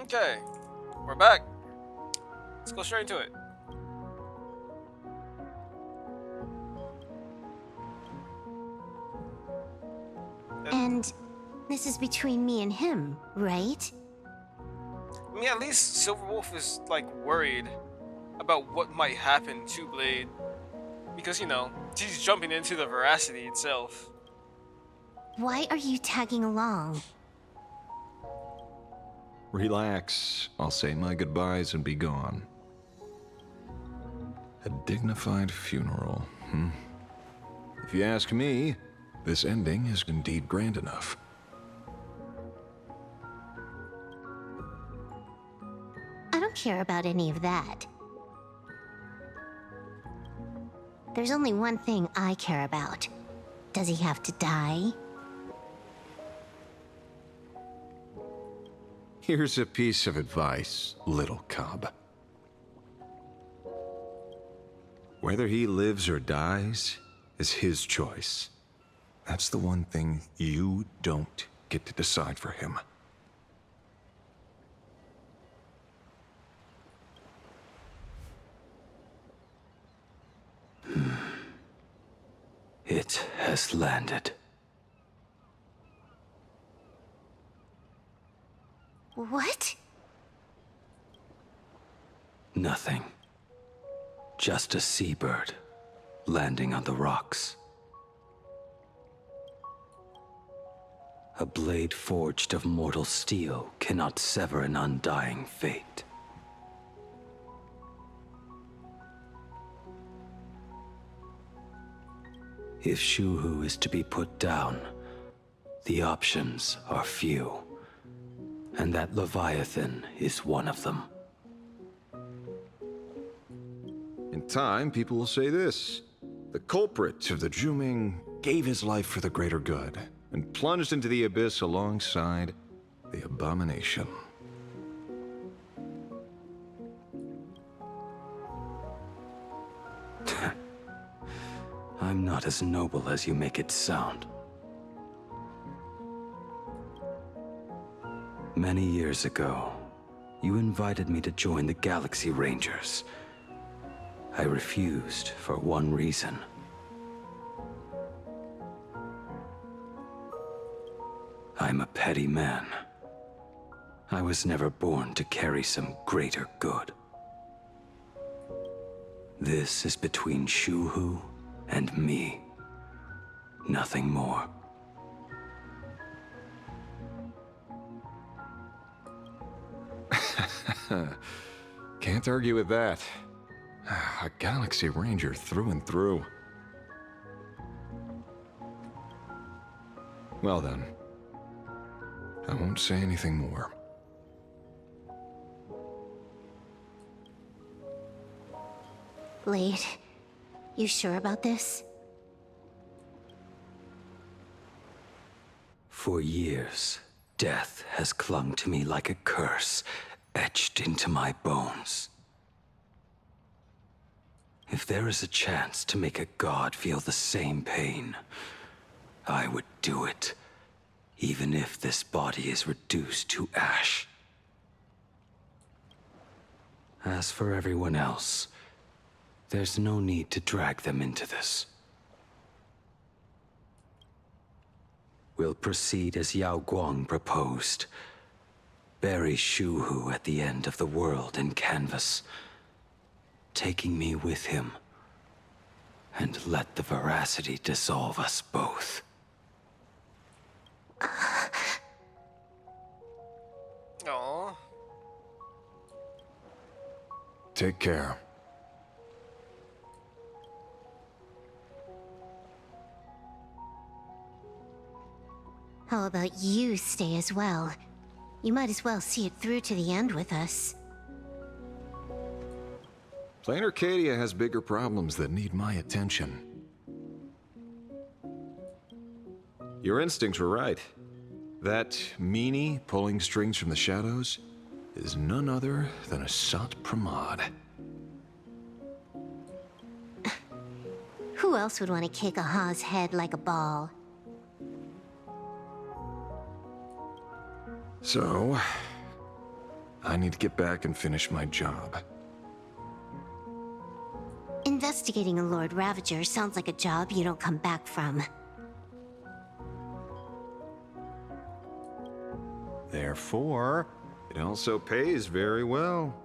Okay, we're back. Let's go straight into it. And this is between me and him, right? I mean, at least Silverwolf is like worried about what might happen to Blade because she's jumping into the veracity itself. Why are you tagging along? Relax. I'll say my goodbyes and be gone. A dignified funeral, hmm? If you ask me, this ending is indeed grand enough. I don't care about any of that. There's only one thing I care about. Does he have to die? Here's a piece of advice, little cub. Whether he lives or dies is his choice. That's the one thing you don't get to decide for him. It has landed. What? Nothing. Just a seabird landing on the rocks. A blade forged of mortal steel cannot sever an undying fate. If Shuhu is to be put down, the options are few, and that Leviathan is one of them. In time, people will say this. The culprit of the Juming gave his life for the greater good and plunged into the abyss alongside the abomination. I'm not as noble as you make it sound. Many years ago, you invited me to join the Galaxy Rangers. I refused for one reason. I'm a petty man. I was never born to carry some greater good. This is between Shuhu and me. Nothing more. Can't argue with that. A Galaxy Ranger through and through. Well then, I won't say anything more. Blade, you sure about this? For years, death has clung to me like a curse, etched into my bones. If there is a chance to make a god feel the same pain, I would do it, even if this body is reduced to ash. As for everyone else, there's no need to drag them into this. We'll proceed as Yao Guang proposed. Bury Shuhu at the end of the world in canvas, taking me with him, and let the veracity dissolve us both. Aww. Take care. How about you stay as well? You might as well see it through to the end with us. Plain Arcadia has bigger problems that need my attention. Your instincts were right. That meanie pulling strings from the shadows is none other than Asat Pramad. Who else would want to kick a Ha's head like a ball? So, I need to get back and finish my job. Investigating a Lord Ravager sounds like a job you don't come back from. Therefore, it also pays very well.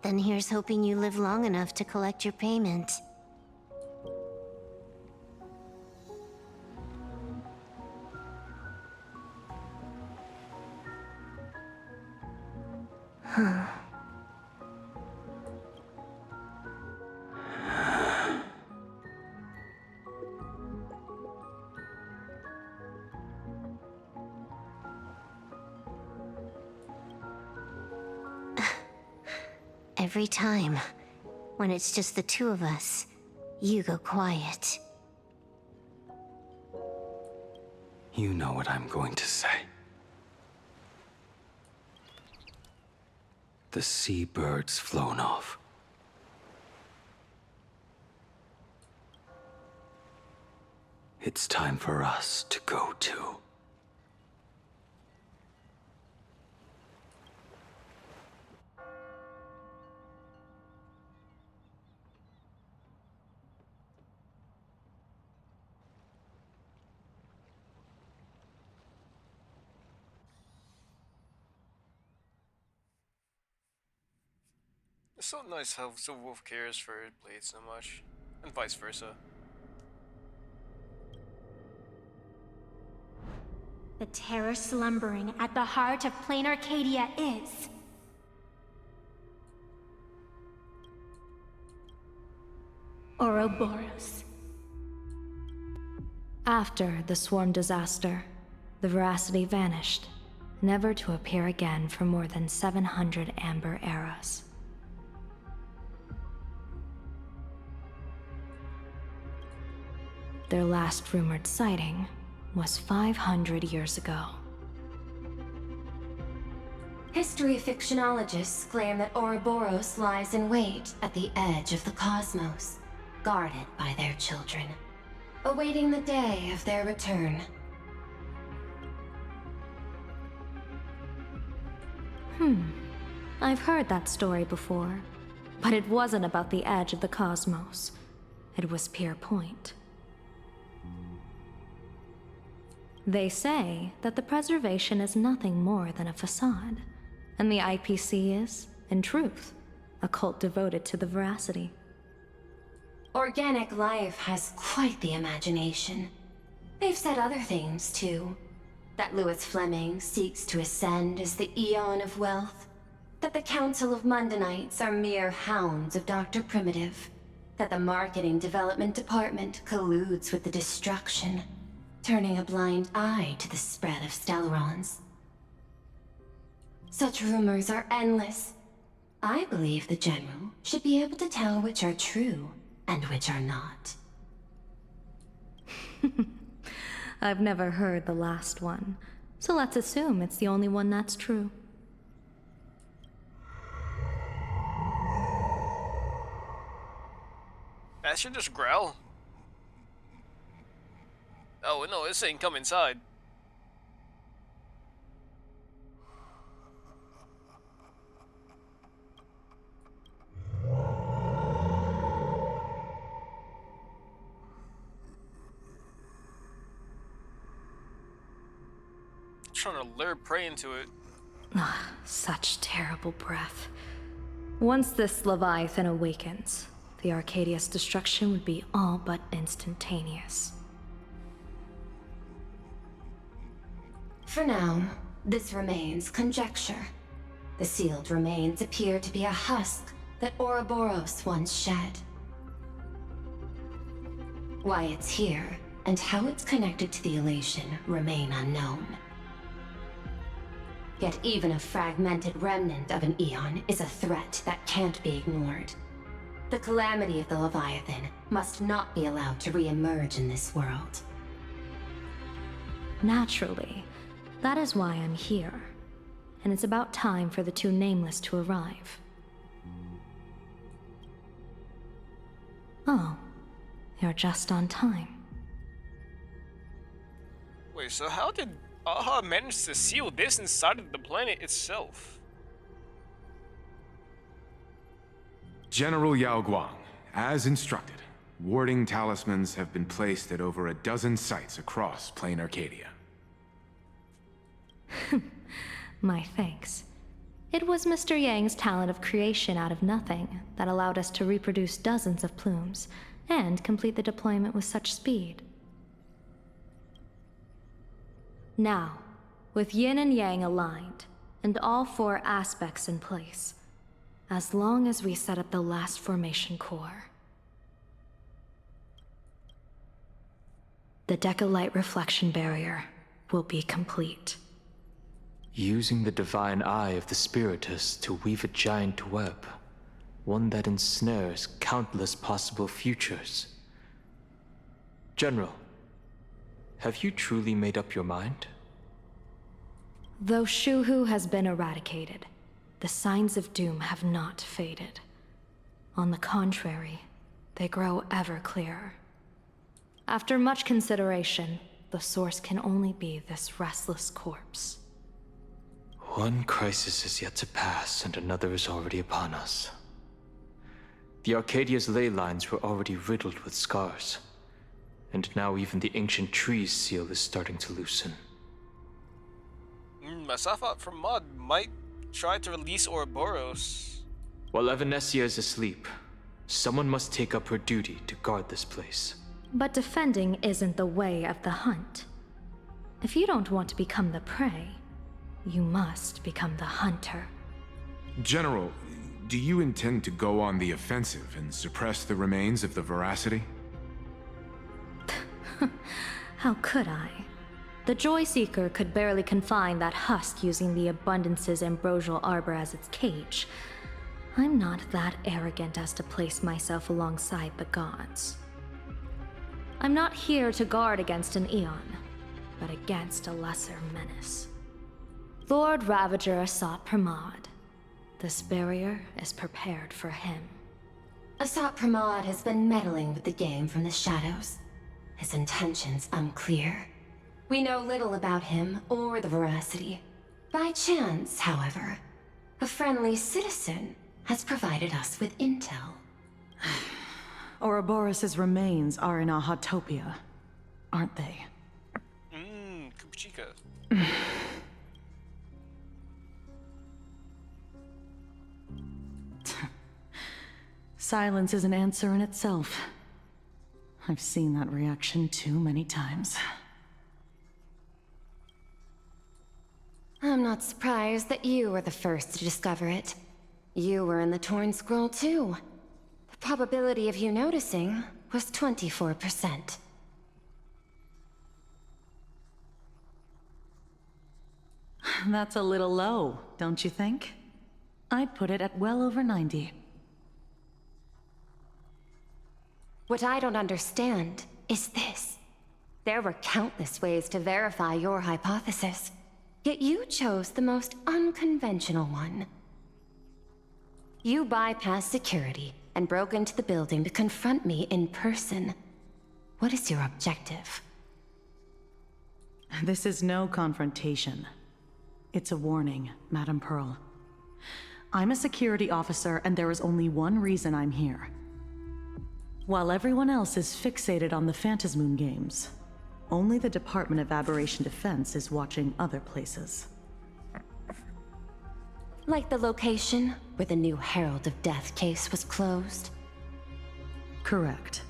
Then here's hoping you live long enough to collect your payment. Every time, when it's just the two of us, you go quiet. You know what I'm going to say. The seabird's flown off. It's time for us to go too. It's so nice how Wolf cares for Blade so much, and vice versa. The terror slumbering at the heart of plain Arcadia is... Ouroboros. After the swarm disaster, the veracity vanished, never to appear again for more than 700 amber eras. Their last rumored sighting was 500 years ago. History fictionologists claim that Ouroboros lies in wait at the edge of the cosmos, guarded by their children, awaiting the day of their return. I've heard that story before, but it wasn't about the edge of the cosmos. It was Pier Point. They say that the preservation is nothing more than a facade, and the IPC is, in truth, a cult devoted to the veracity. Organic life has quite the imagination. They've said other things, too. That Louis Fleming seeks to ascend as the Eon of Wealth. That the Council of Mundanites are mere hounds of Dr. Primitive. That the Marketing Development Department colludes with the destruction, turning a blind eye to the spread of Stellarons. Such rumors are endless. I believe the General should be able to tell which are true and which are not. I've never heard the last one, so let's assume it's the only one that's true. That should just growl. Oh no, this ain't come inside. Trying to lure prey into it. Such terrible breath. Once this Leviathan awakens, the Arcadia's destruction would be all but instantaneous. For now, this remains conjecture. The sealed remains appear to be a husk that Ouroboros once shed. Why it's here, and how it's connected to the elation, remain unknown. Yet even a fragmented remnant of an Eon is a threat that can't be ignored. The calamity of the Leviathan must not be allowed to re-emerge in this world. Naturally, that is why I'm here. And it's about time for the two Nameless to arrive. Oh, you're just on time. Wait, so how did Aha manage to seal this inside of the planet itself? General Yao Guang, as instructed, warding talismans have been placed at over a dozen sites across Plain Arcadia. My thanks. It was Mr. Yang's talent of creation out of nothing that allowed us to reproduce dozens of plumes and complete the deployment with such speed. Now, with yin and yang aligned, and all four aspects in place, as long as we set up the last formation core, the Decalite reflection barrier will be complete. Using the divine eye of the Spiritus to weave a giant web, one that ensnares countless possible futures. General, have you truly made up your mind? Though Shuhu has been eradicated, the signs of doom have not faded. On the contrary, they grow ever clearer. After much consideration, the source can only be this restless corpse. One crisis is yet to pass, and another is already upon us. The Arcadia's ley lines were already riddled with scars, and now even the ancient tree's seal is starting to loosen. Asat Pramad might try to release Ouroboros. While Evanesia is asleep, someone must take up her duty to guard this place. But defending isn't the way of the hunt. If you don't want to become the prey, you must become the hunter. General, do you intend to go on the offensive and suppress the remains of the Veracity? How could I? The Joy Seeker could barely confine that husk using the Abundance's ambrosial arbor as its cage. I'm not that arrogant as to place myself alongside the gods. I'm not here to guard against an Eon, but against a lesser menace. Lord Ravager Asat Pramad. This barrier is prepared for him. Asat Pramad has been meddling with the game from the shadows. His intentions unclear. We know little about him or the Veracity. By chance, however, a friendly citizen has provided us with intel. Ouroboros' remains are in Ahatopia, aren't they? Kuchika. Silence is an answer in itself. I've seen that reaction too many times. I'm not surprised that you were the first to discover it. You were in the Torn Scroll too. The probability of you noticing was 24%. That's a little low, don't you think? I'd put it at well over 90. What I don't understand is this. There were countless ways to verify your hypothesis, yet you chose the most unconventional one. You bypassed security and broke into the building to confront me in person. What is your objective? This is no confrontation. It's a warning, Madam Pearl. I'm a security officer, and there is only one reason I'm here. While everyone else is fixated on the Phantasmoon games, only the Department of Aberration Defense is watching other places. Like the location where the new Herald of Death case was closed? Correct.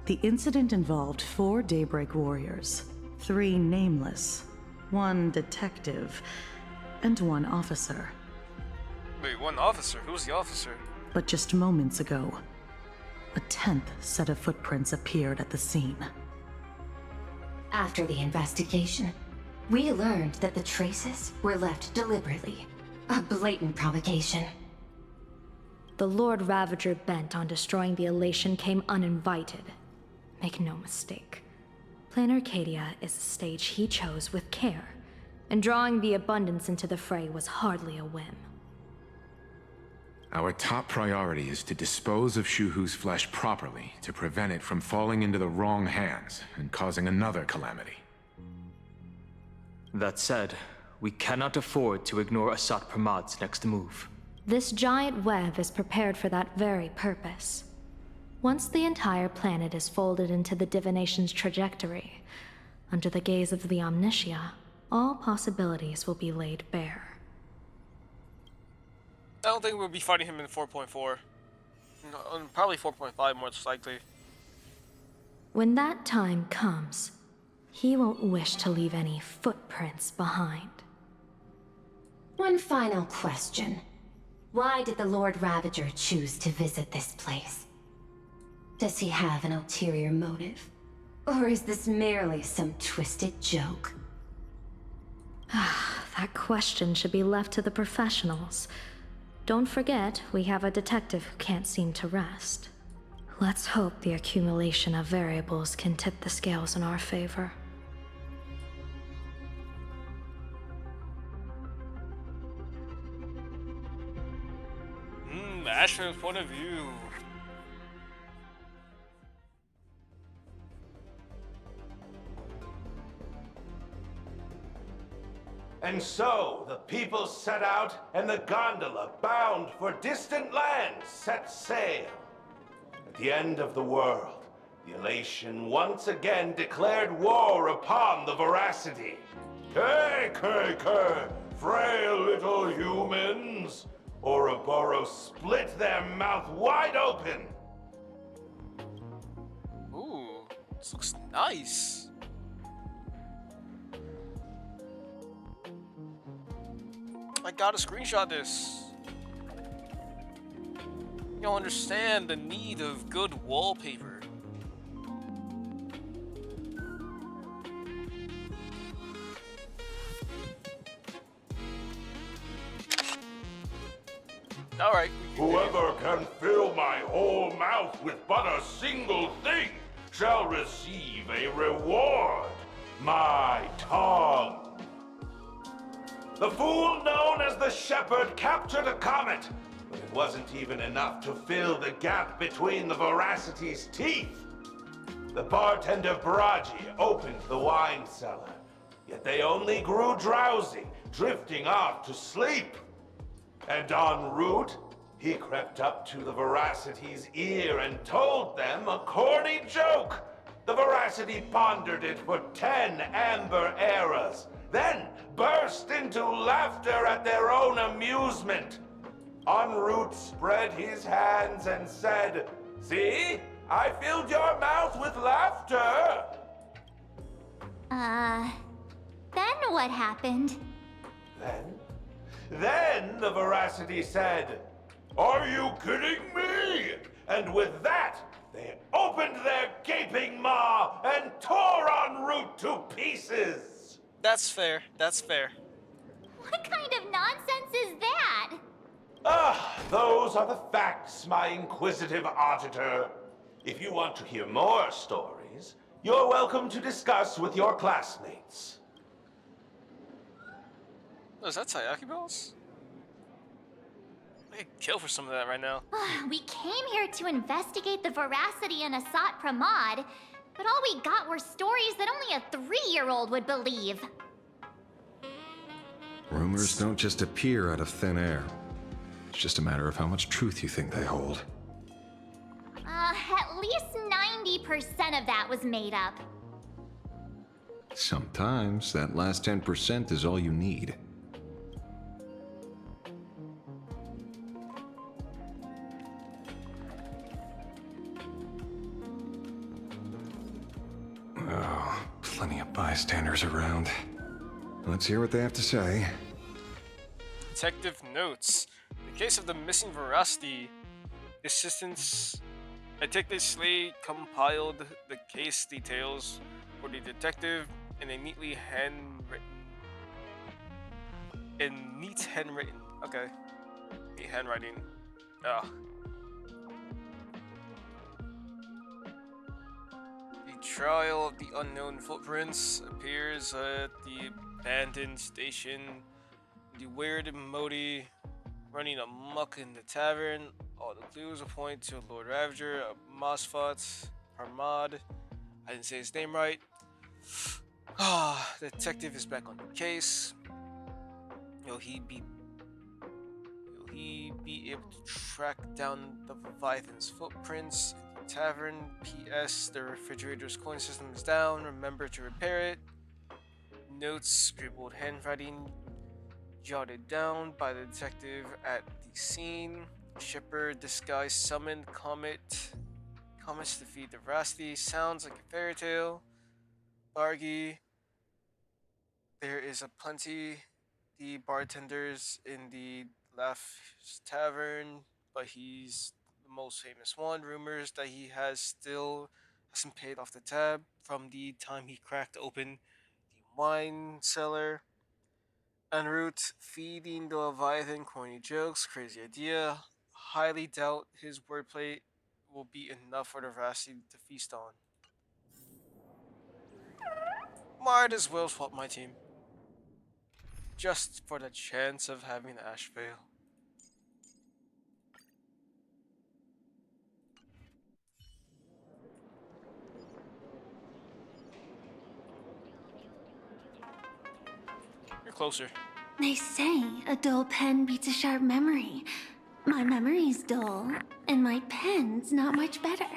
The incident involved 4 Daybreak warriors, 3 nameless, 1 detective, and 1 officer. Wait, one officer? Who's the officer? But just moments ago, a 10th set of footprints appeared at the scene. After the investigation, we learned that the traces were left deliberately. A blatant provocation. The Lord Ravager bent on destroying the Elation came uninvited. Make no mistake. Plain Arcadia is a stage he chose with care, and drawing the Abundance into the fray was hardly a whim. Our top priority is to dispose of Shuhu's flesh properly to prevent it from falling into the wrong hands and causing another calamity. That said, we cannot afford to ignore Asat Pramad's next move. This giant web is prepared for that very purpose. Once the entire planet is folded into the divination's trajectory, under the gaze of the Omnitia, all possibilities will be laid bare. I don't think we'll be fighting him in 4.4. No, probably 4.5 most likely. When that time comes, he won't wish to leave any footprints behind. One final question. Why did the Lord Ravager choose to visit this place? Does he have an ulterior motive? Or is this merely some twisted joke? That question should be left to the professionals. Don't forget, we have a detective who can't seem to rest. Let's hope the accumulation of variables can tip the scales in our favor. Ashman's point of view. And so, the people set out, and the gondola, bound for distant lands, set sail. At the end of the world, the Elation once again declared war upon the Veracity. Frail little humans! Ouroboros split their mouth wide open! Ooh, this looks nice. I gotta screenshot this. You'll understand the need of good wallpaper. Alright. Whoever can fill my whole mouth with but a single thing shall receive a reward. My tongue. The fool known as the Shepherd captured a comet, but it wasn't even enough to fill the gap between the Veracity's teeth. The bartender Braji opened the wine cellar, yet they only grew drowsy, drifting off to sleep. And en route, he crept up to the Veracity's ear and told them a corny joke. The Veracity pondered it for 10 amber eras, then burst into laughter at their own amusement. En route spread his hands and said, "See, I filled your mouth with laughter." Then what happened? Then the Veracity said, "Are you kidding me?" And with that, they opened their gaping maw and tore en route to pieces. That's fair. That's fair. What kind of nonsense is that? Those are the facts, my inquisitive auditor. If you want to hear more stories, you're welcome to discuss with your classmates. Oh, is that Sayaki Bells? I could kill for some of that right now. We came here to investigate the Veracity and Asat Pramad, but all we got were stories that only a 3-year-old would believe. Rumors don't just appear out of thin air. It's just a matter of how much truth you think they hold. At least 90% of that was made up. Sometimes that last 10% is all you need. Oh, plenty of bystanders around. Let's hear what they have to say. Detective notes. In the case of the missing Veracity, assistants Detective Slade compiled the case details for the detective in a neat handwritten. Okay. Neat handwriting. The trial of the unknown footprints appears at the abandoned station. The weird Modi running amok in the tavern. All the clues point to Lord Ravager, Asat Pramad. I didn't say his name right. Ah, the detective is back on the case. Will he be able to track down the Leviathan's footprints in the tavern? P.S. The refrigerator's cooling system is down. Remember to repair it. Notes, scribbled handwriting, jotted down by the detective at the scene. Shipper, disguised, summoned, comets to feed the Rasti. Sounds like a fairy tale. Bargy, there is a plenty. The bartenders in the Laugh's Tavern, but he's the most famous one. Rumors that he hasn't paid off the tab from the time he cracked open the wine cellar. Enroute feeding the Leviathan corny jokes, crazy idea. Highly doubt his wordplay will be enough for the Rasti to feast on. Might as well swap my team. Just for the chance of having Ash fail. You're closer. They say a dull pen beats a sharp memory. My memory's dull, and my pen's not much better.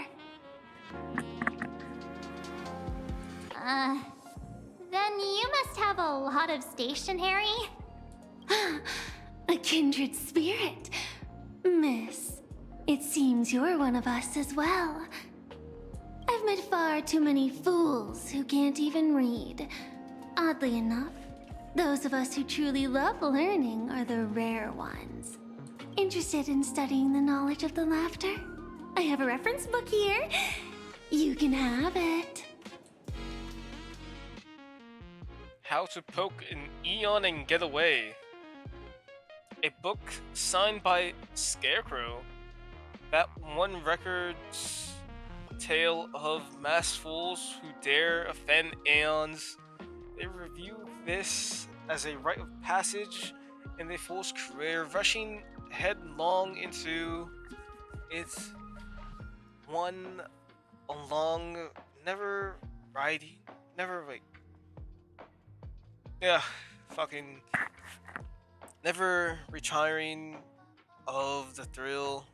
Then you must have a lot of stationery? A kindred spirit. Miss, it seems you're one of us as well. I've met far too many fools who can't even read. Oddly enough, those of us who truly love learning are the rare ones. Interested in studying the knowledge of the laughter? I have a reference book here. You can have it. How to Poke an Eon and Get Away. A book signed by Scarecrow. That one record's tale of masked fools who dare offend aeons. They review this as a rite of passage in the fool's career, rushing headlong into it. One along, never riding, never wait. Yeah, fucking never retiring of the thrill.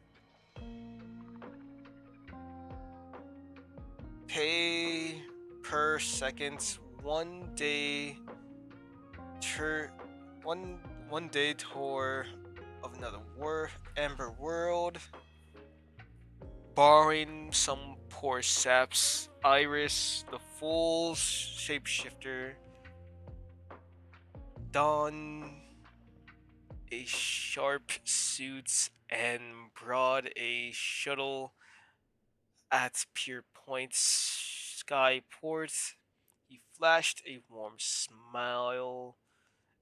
Pay per second, 1 day one day tour of another amber world. Barring some poor saps, Iris, the fool's shapeshifter, don a sharp suit and brought a shuttle at Pier Point Skyport. He flashed a warm smile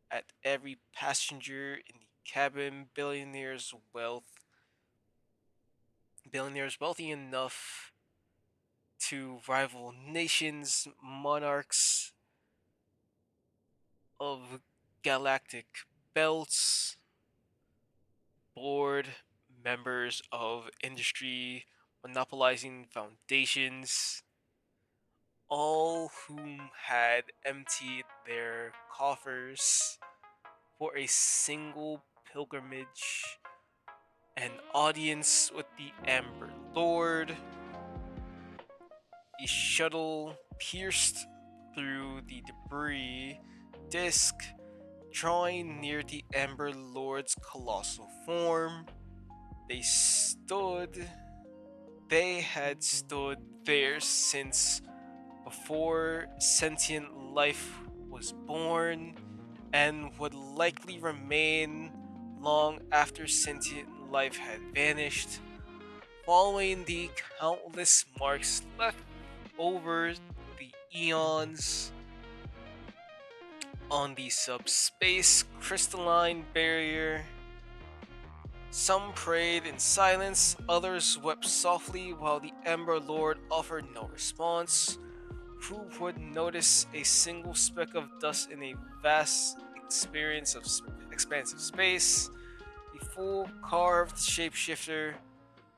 at every passenger in the cabin. Billionaires wealthy enough to rival nations, monarchs of galactic belts, board members of industry monopolizing foundations, all whom had emptied their coffers for a single pilgrimage, an audience with the Amber Lord. The shuttle pierced through the debris disk, drawing near the Amber Lord's colossal form. They had stood there since before sentient life was born, and would likely remain long after sentient life had vanished, following the countless marks left over the eons on the subspace crystalline barrier. Some prayed in silence, others wept softly while the Ember Lord offered no response. Who would notice a single speck of dust in a vast expanse of space? The full carved shapeshifter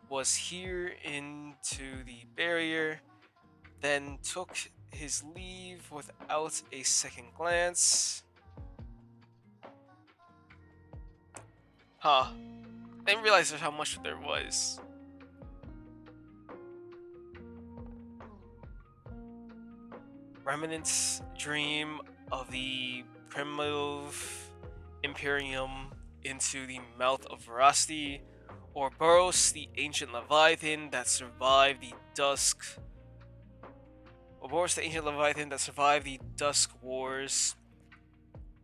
was here into the barrier, then took his leave without a second glance. Huh. I didn't realize how much there was. Remnants dream of the primitive Imperium into the mouth of Veracity, Ouroboros, the ancient Leviathan that survived the Dusk. Ouroboros, the ancient Leviathan that survived the Dusk Wars,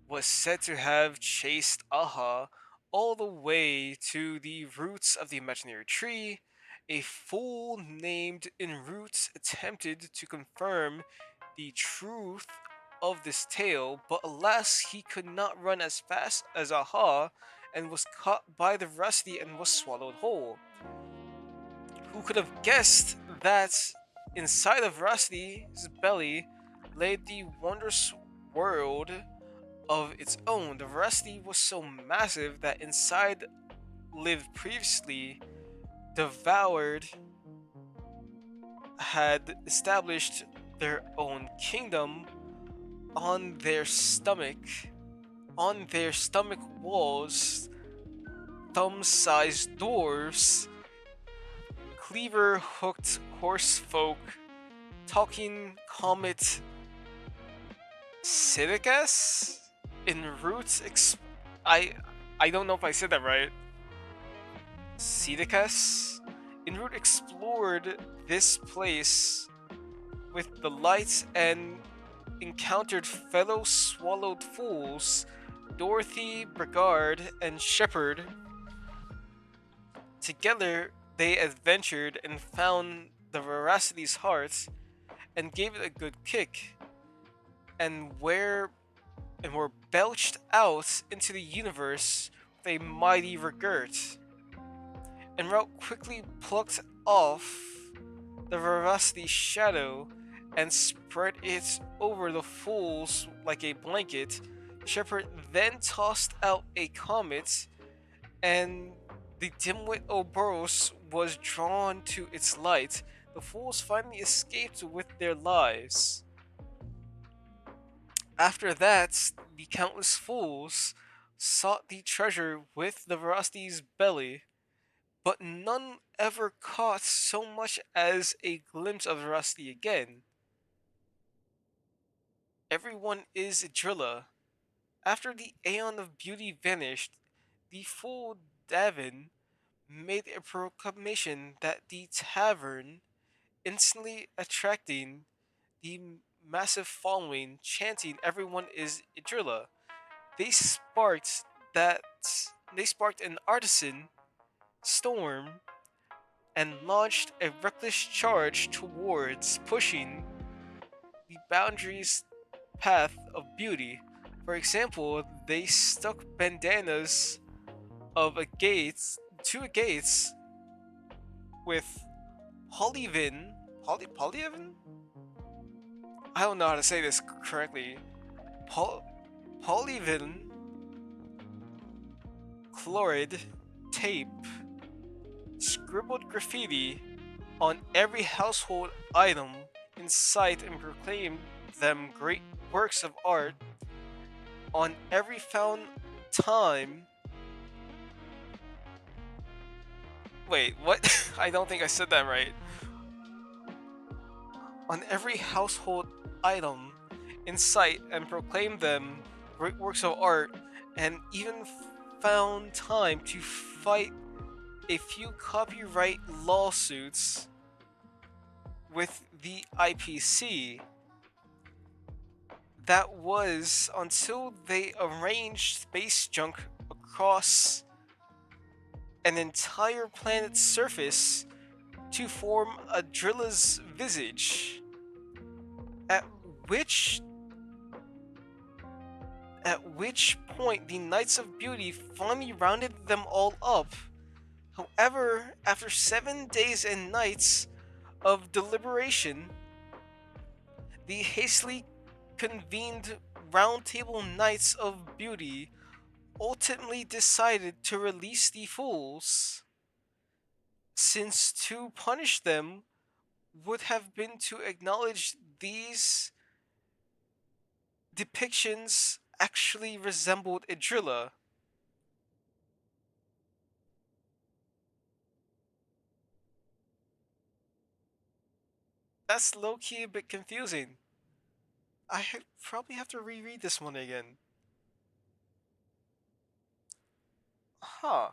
was said to have chased Aha all the way to the roots of the imaginary tree. A fool named Enroute attempted to confirm the truth of this tale, but alas, he could not run as fast as Aha and was caught by the Rusty and was swallowed whole. Who could have guessed that inside of Rusty's belly lay the wondrous world of its own? The Rusty was so massive that inside lived previously devoured had established their own kingdom on their stomach walls, thumb-sized dwarves, cleaver-hooked horse folk, talking comet Sidicus? I don't know if I said that right. Sidicus? Enroute explored this place with the lights and encountered fellow swallowed fools, Dorothy, Brigard, and Shepard. Together, they adventured and found the Veracity's heart and gave it a good kick, and were belched out into the universe with a mighty regurt. Enroute quickly plucked off the Veracity's shadow and spread it over the fools like a blanket. Shepard then tossed out a comet, and the dimwit Ouroboros was drawn to its light. The fools finally escaped with their lives. After that, the countless fools sought the treasure with the Veracity's belly, but none ever caught so much as a glimpse of Veracity again. Everyone is Drilla. After the Aeon of Beauty vanished, the fool Davin made a proclamation that the tavern, instantly attracting the massive following, chanting "Everyone is Idrilla." They sparked that. They sparked an artisan storm and launched a reckless charge towards pushing the boundaries path of beauty. For example, they stuck bandanas of a gates to a gates with Polyvin? I don't know how to say this correctly. Polyvin chloride tape, scribbled graffiti on every household item in sight and proclaimed them great works of art on every found time. Wait, what? I don't think I said that right. On every household item in sight and proclaimed them great works of art, and even found time to fight a few copyright lawsuits with the IPC. That was until they arranged space junk across an entire planet's surface to form a Drilla's visage, at which point the Knights of Beauty finally rounded them all up. However, after 7 days and nights of deliberation, the hastily convened Roundtable Knights of Beauty ultimately decided to release the fools, since to punish them would have been to acknowledge these depictions actually resembled a driller. That's low-key a bit confusing. Probably have to reread this one again. Huh.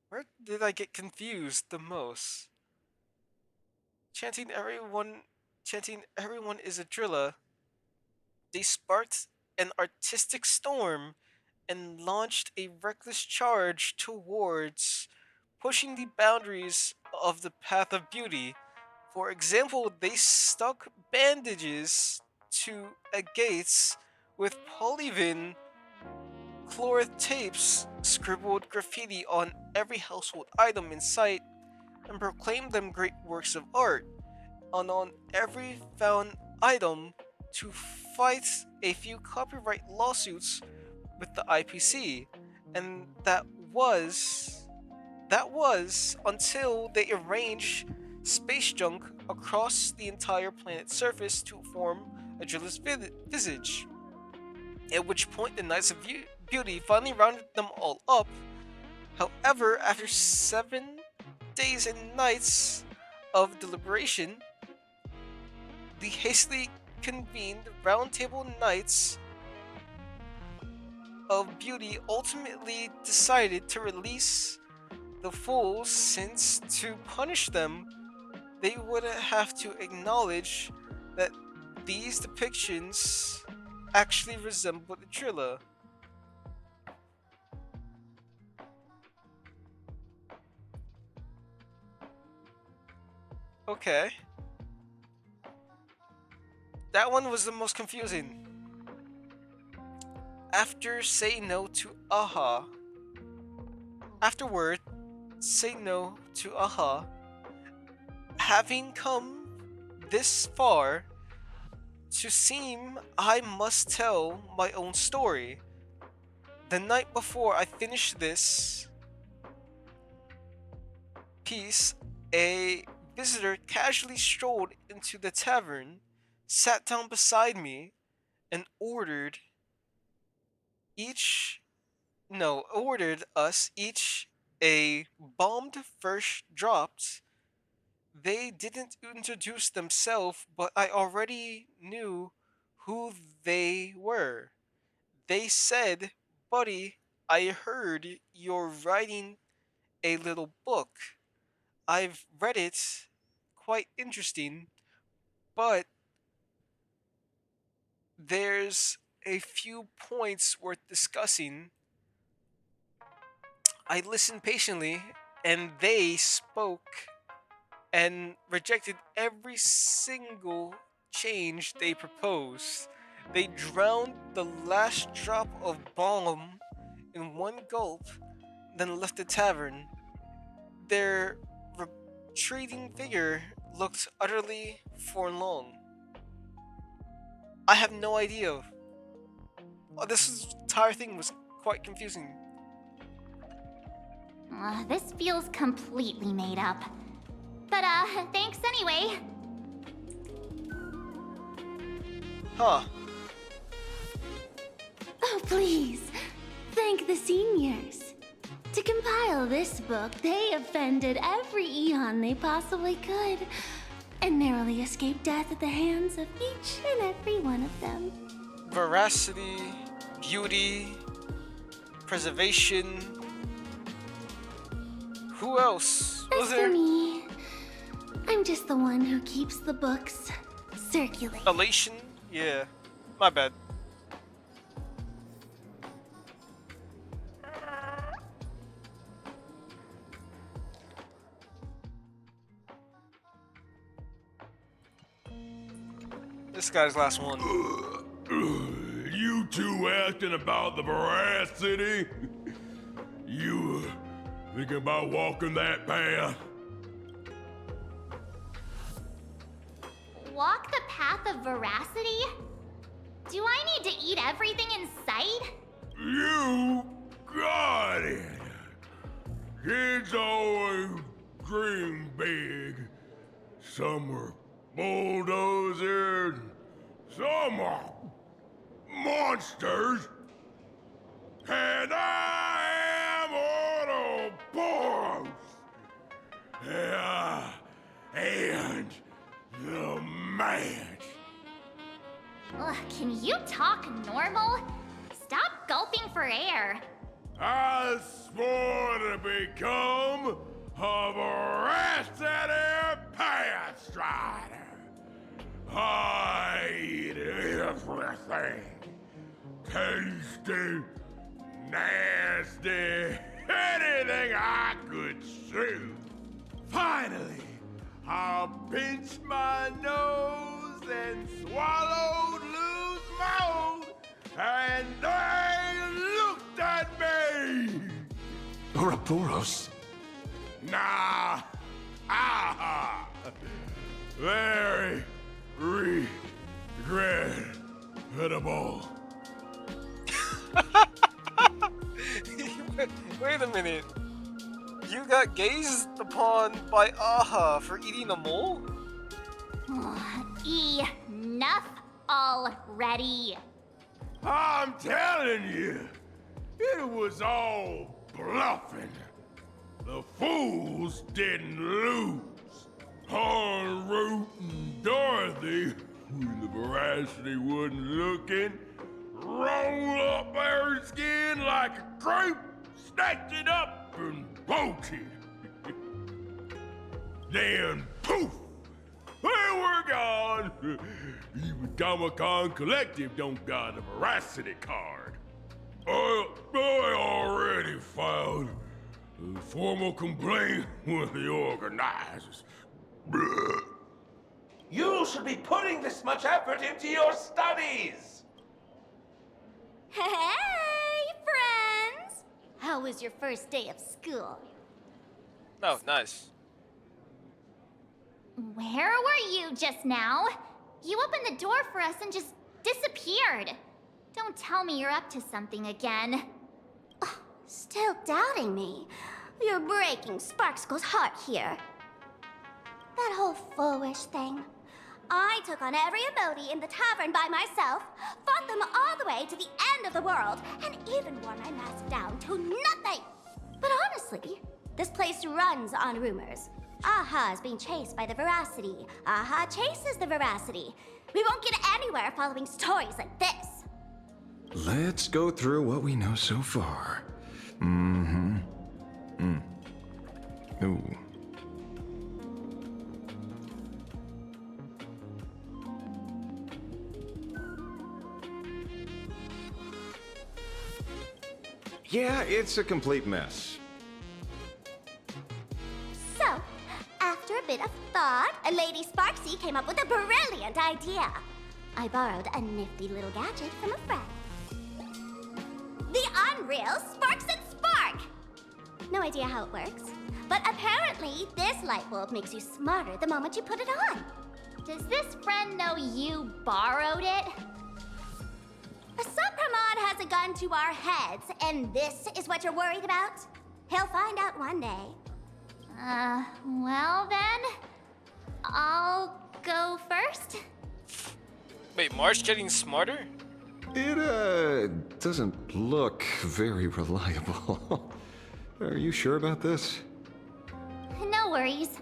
Where did I get confused the most? Chanting everyone is a driller. They sparked an artistic storm and launched a reckless charge towards pushing the boundaries of the path of beauty. For example, they stuck bandages to gates with polyvinyl chloride tapes, scribbled graffiti on every household item in sight, and proclaimed them great works of art. And on every found item to fight a few copyright lawsuits with the IPC. And that was until they arranged space junk across the entire planet's surface to form a driller's visage. At which point the Knights of Beauty finally rounded them all up. However, after 7 days and nights of deliberation, the hastily convened Roundtable Knights of Beauty ultimately decided to release the fools, since to punish them, they would have to acknowledge that these depictions actually resembled a driller. Okay. That one was the most confusing. Afterward, say no to aha. Having come this far, to seem I must tell my own story. The night before I finished this piece, a visitor casually strolled into the tavern, sat down beside me, and ordered us each a bombed first dropped. They didn't introduce themselves, but I already knew who they were. They said, "Buddy, I heard you're writing a little book. I've read it. Quite interesting, but there's a few points worth discussing." I listened patiently, and they spoke and rejected every single change they proposed. They drowned the last drop of bomb in one gulp, then left the tavern. Their retreating figure looked utterly forlorn. I have no idea. This entire thing was quite confusing. This feels completely made up. But, thanks anyway. Huh. Oh, please. Thank the seniors. To compile this book, they offended every eon they possibly could, and narrowly escaped death at the hands of each and every one of them. Veracity, beauty, preservation. Who else was As there? for me, I'm just the one who keeps the books circulating. Elation? Yeah. My bad. This guy's last one. You two asking about the veracity? You thinking about walking that path? Walk the path of veracity? Do I need to eat everything in sight? You got it. Kids always dream big. Some are bulldozers, some monsters, and I am Ouroboros. And the match. Ugh, can you talk normal? Stop gulping for air. I swore to become a veracity pathstrider. I eat everything. Tasty, nasty, anything I could chew. Finally, I pinched my nose and swallowed loose mouth, and they looked at me. Ouroboros? Nah, very regrettable. Wait a minute. You got gazed upon by Aha for eating a mole? Enough already. I'm telling you, it was all bluffing. The fools didn't lose. Enroute and Dorothy, when the veracity wasn't looking, roll up their skin like a crepe, snatched it up and bolted. Then poof, they were gone. Even Comic-Con Collective don't got a veracity card. I already filed a formal complaint with the organizers. You should be putting this much effort into your studies! Hey, friends! How was your first day of school? Oh, nice. Where were you just now? You opened the door for us and just disappeared. Don't tell me you're up to something again. Still doubting me? You're breaking Sparkskull's heart here. That whole foolish thing. I took on every emoji in the tavern by myself, fought them all the way to the end of the world, and even wore my mask down to nothing! But honestly, this place runs on rumors. Aha is being chased by the veracity. Aha chases the veracity. We won't get anywhere following stories like this. Let's go through what we know so far. Ooh. Yeah, it's a complete mess. So, after a bit of thought, Lady Sparksy came up with a brilliant idea. I borrowed a nifty little gadget from a friend. The unreal Sparks and Spark! No idea how it works, but apparently this light bulb makes you smarter the moment you put it on. Does this friend know you borrowed it? Asat Pramad has a gun to our heads, and this is what you're worried about? He'll find out one day. Well then, I'll go first. Wait, March getting smarter? It, doesn't look very reliable. Are you sure about this? No worries.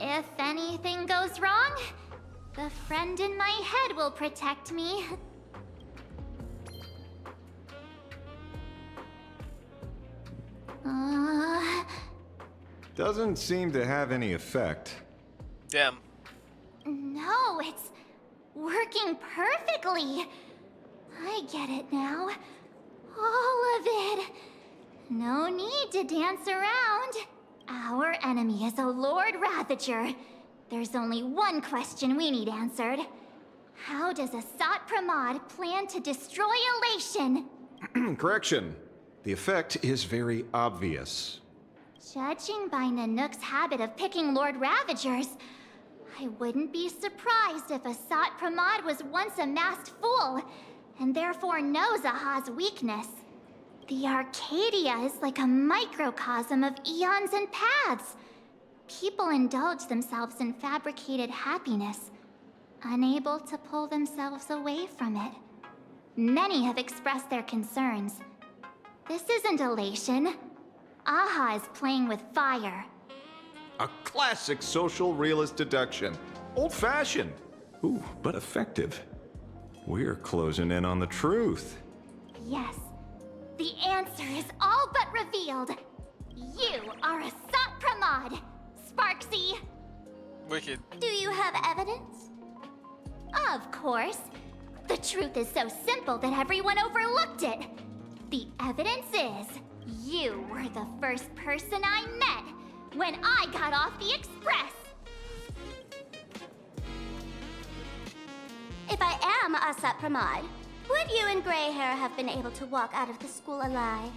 If anything goes wrong, the friend in my head will protect me. Doesn't seem to have any effect. Damn. No, it's working perfectly. I get it now. All of it. No need to dance around. Our enemy is a Lord Ravager. There's only one question we need answered. How does Asat Pramad plan to destroy Elation? Correction. The effect is very obvious. Judging by Nanook's habit of picking Lord Ravagers, I wouldn't be surprised if Asat Pramad was once a masked fool, and therefore knows Aha's weakness. The Arcadia is like a microcosm of eons and paths. People indulge themselves in fabricated happiness, unable to pull themselves away from it. Many have expressed their concerns. This isn't elation. Aha is playing with fire. A classic social realist deduction. Old-fashioned. Ooh, but effective. We're closing in on the truth. Yes, the answer is all but revealed. You are Asat Pramad, Sparksy. Wicked. Do you have evidence? Of course. The truth is so simple that everyone overlooked it. The evidence is, you were the first person I met when I got off the express. If I am Asat Pramad, would you and Grey Hair have been able to walk out of the school alive?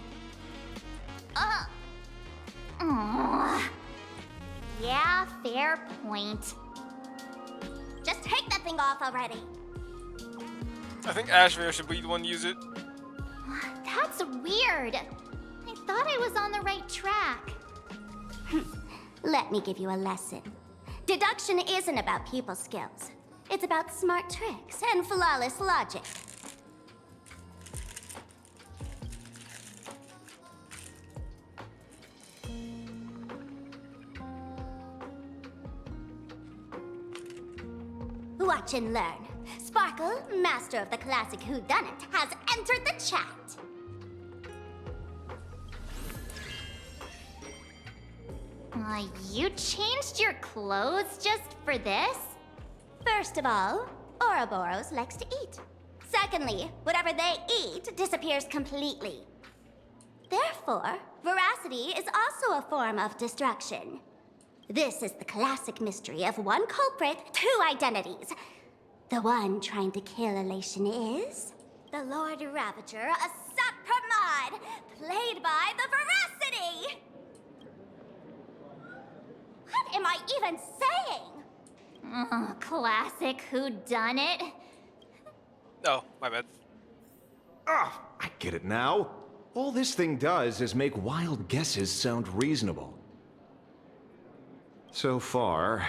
Yeah, fair point. Just take that thing off already. I think Ashvale should be the one to use it. That's weird. I thought I was on the right track. Let me give you a lesson. Deduction isn't about people skills. It's about smart tricks and flawless logic. Watch and learn. Sparkle, master of the classic whodunit, has entered the chat. You changed your clothes just for this? First of all, Ouroboros likes to eat. Secondly, whatever they eat disappears completely. Therefore, veracity is also a form of destruction. This is the classic mystery of one culprit, two identities. The one trying to kill Elation is the Lord Ravager, Asat Pramad, played by the Veracity! What am I even saying? Classic whodunit. Oh, my bad. Ah, I get it now. All this thing does is make wild guesses sound reasonable. So far,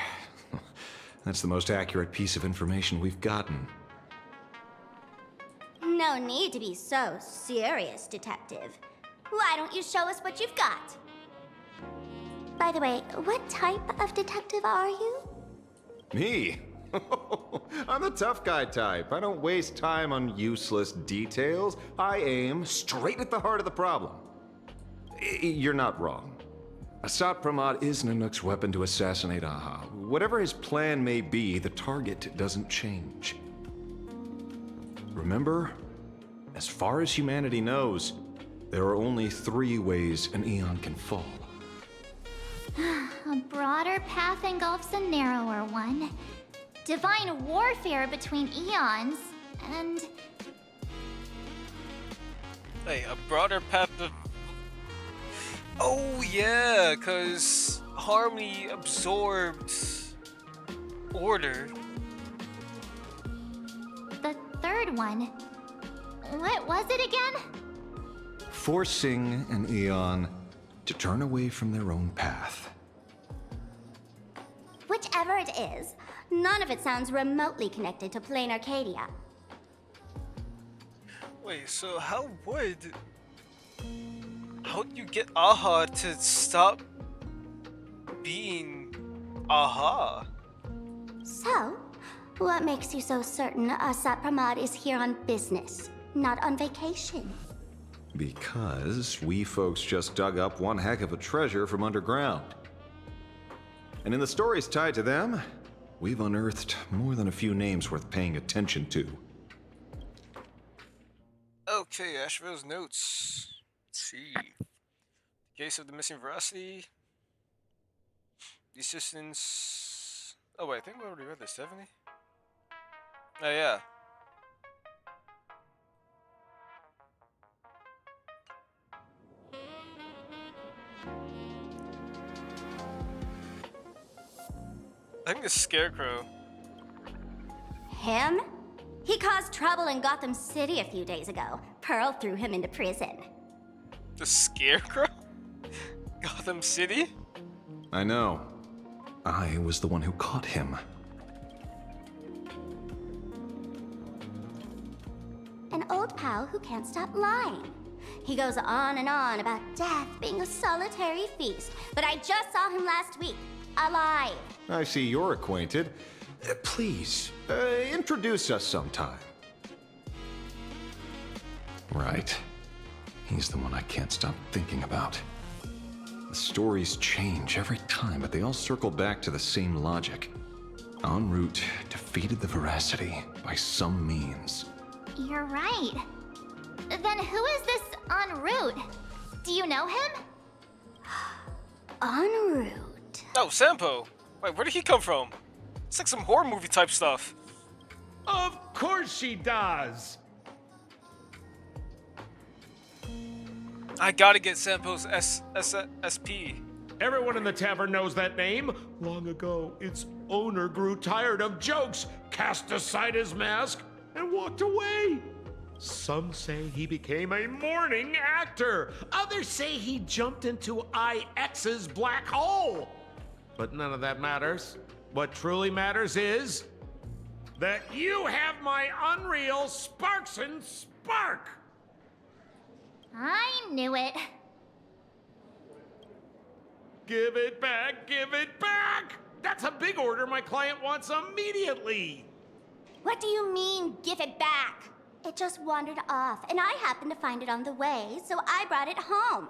that's the most accurate piece of information we've gotten. No need to be so serious, Detective. Why don't you show us what you've got? By the way, what type of detective are you? Me? I'm the tough guy type. I don't waste time on useless details. I aim straight at the heart of the problem. You're not wrong. Asat Pramad is Nanook's weapon to assassinate Aha. Whatever his plan may be, the target doesn't change. Remember, as far as humanity knows, there are only 3 ways an Eon can fall. A broader path engulfs a narrower one. Divine warfare between eons, and... Hey, a broader path of... Oh yeah, cause Harmony absorbed order. the third one. What was it again? Forcing an Eon to turn away from their own path. Whichever it is, none of it sounds remotely connected to plain Arcadia. Wait, so how do you get Aha to stop being Aha? So, what makes you so certain Asat Pramad is here on business, not on vacation? Because we folks just dug up one heck of a treasure from underground. And in the stories tied to them, we've unearthed more than a few names worth paying attention to. Okay, Asheville's notes. Let's see. Case of the missing veracity. The assistance. Oh wait, I think we already read this, haven't we? Oh yeah. I think the Scarecrow. Him? He caused trouble in Gotham City a few days ago. Pearl threw him into prison. The Scarecrow? Gotham City? I know. I was the one who caught him. An old pal who can't stop lying. He goes on and on about death being a solitary feast, but I just saw him last week, alive. I see you're acquainted. Please, introduce us sometime. Right. He's the one I can't stop thinking about. The stories change every time, but they all circle back to the same logic. Enroute defeated the Veracity by some means. You're right. Then who is this Enroute? Do you know him? Enroute. Oh, Sampo. Wait, where did he come from? It's like some horror movie type stuff. Of course she does! I gotta get Sampo's SP. Everyone in the tavern knows that name. Long ago, its owner grew tired of jokes, cast aside his mask, and walked away. Some say he became a mourning actor. Others say he jumped into IX's black hole. But none of that matters. What truly matters is that you have my unreal Sparks and Spark. I knew it. Give it back, give it back! That's a big order my client wants immediately. What do you mean, give it back? It just wandered off, and I happened to find it on the way, so I brought it home.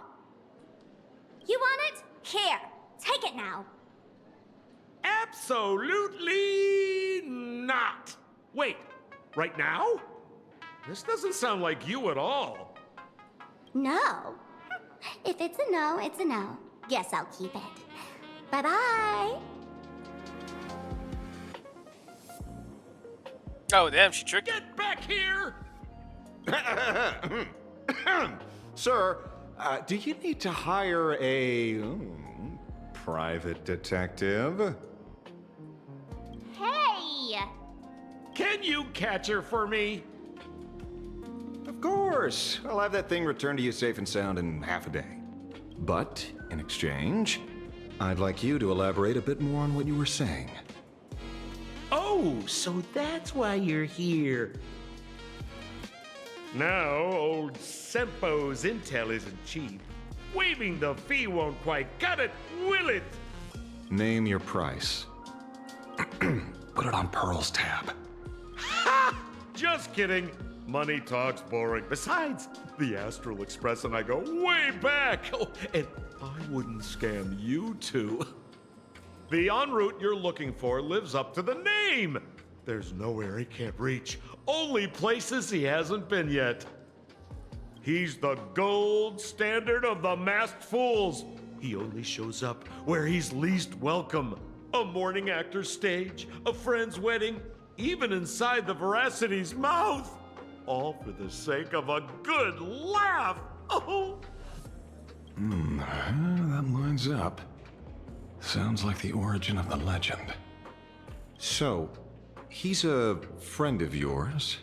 You want it? Here, take it now. Absolutely not. Wait, right now? This doesn't sound like you at all. No. If it's a no, it's a no. Guess I'll keep it. Bye-bye. Oh, damn, she tricked. Get back here! Sir, do you need to hire a private detective? Hey! Can you catch her for me? Of course. I'll have that thing returned to you safe and sound in half a day. But, in exchange, I'd like you to elaborate a bit more on what you were saying. Oh, so that's why you're here. Now, old Sempo's intel isn't cheap. Waiving the fee won't quite cut it, will it? Name your price. Put it on Pearl's tab. Ha! Just kidding. Money talks boring. Besides, the Astral Express and I go way back. Oh, and I wouldn't scam you two. The Enroute you're looking for lives up to the name. There's nowhere he can't reach. Only places he hasn't been yet. He's the gold standard of the masked fools. He only shows up where he's least welcome. A mourning actor's stage, a friend's wedding, even inside the Veracity's mouth. All for the sake of a good laugh. Oh. That lines up. Sounds like the origin of the legend. So, he's a friend of yours?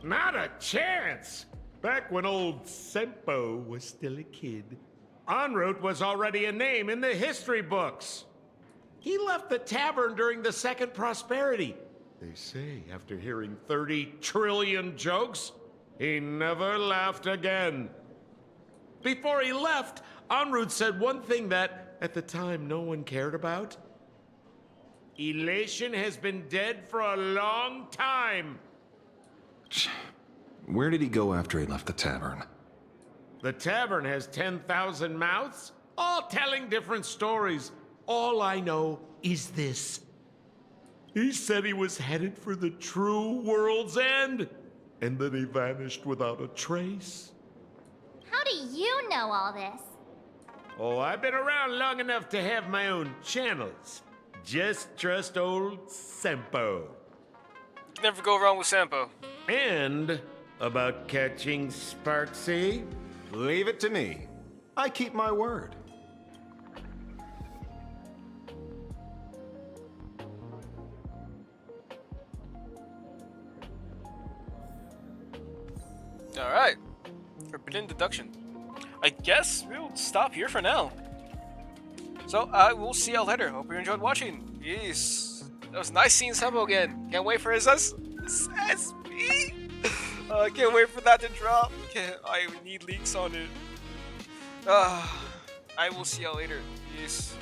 Not a chance! Back when old Sempo was still a kid, Enroute was already a name in the history books. He left the tavern during the Second Prosperity. They say after hearing 30 trillion jokes, he never laughed again. Before he left, Enroute said one thing that, at the time, no one cared about. Elation has been dead for a long time. Where did he go after he left the tavern? The tavern has 10,000 mouths, all telling different stories. All I know is this. He said he was headed for the true world's end, and then he vanished without a trace. How do you know all this? Oh, I've been around long enough to have my own channels. Just trust old Sempo. You never go wrong with Sampo. And about catching Sparksy? Leave it to me. I keep my word. Alright. Forbidden deduction. I guess we'll stop here for now. So I will see y'all later. Hope you enjoyed watching. Peace. That was nice seeing Sebo again. Can't wait for his SSP. Can't wait for that to drop. I need leaks on it. I will see y'all later. Peace.